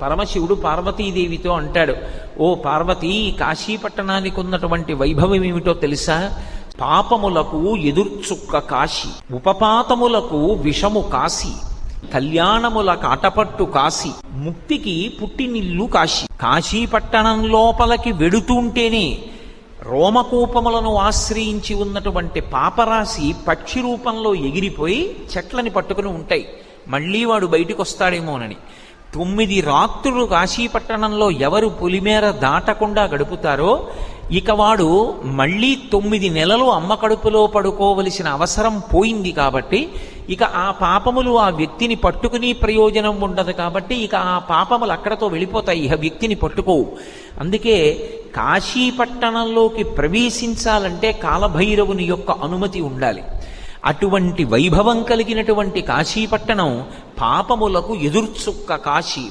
పరమశివుడు పార్వతీదేవితో అంటాడు, ఓ పార్వతీ, కాశీపట్టణానికి ఉన్నటువంటి వైభవం ఏమిటో తెలుసా? పాపములకు ఎదుర్చుక్క కాశీ, ఉపపాతములకు విషము కాశీ, కళ్యాణముల కాటపట్టు కాశీ, ముక్తికి పుట్టినిల్లు కాశీ. కాశీపట్టణం లోపలికి వెడుతుంటేనే రోమకూపములను ఆశ్రయించి ఉన్నటువంటి పాపరాశి పక్షి రూపంలో ఎగిరిపోయి చెట్లని పట్టుకుని ఉంటాయి. మళ్ళీ వాడు బయటికి వస్తాడేమోనని 9 రాత్రులు కాశీపట్టణంలో ఎవరు పులిమేర దాటకుండా గడుపుతారో ఇక వాడు మళ్ళీ 9 నెలలు అమ్మ కడుపులో పడుకోవలసిన అవసరం పోయింది. కాబట్టి ఇక ఆ పాపములు ఆ వ్యక్తిని పట్టుకుని ప్రయోజనం ఉండదు. కాబట్టి ఇక ఆ పాపములు అక్కడతో వెళ్ళిపోతాయి, ఇక వ్యక్తిని పట్టుకోవు. అందుకే కాశీపట్టణంలోకి ప్రవేశించాలంటే కాలభైరవుని యొక్క అనుమతి ఉండాలి. అటువంటి వైభవం కలిగినటువంటి కాశీపట్టణం పాపములకు ఎదుర్చుక్క కాశీ.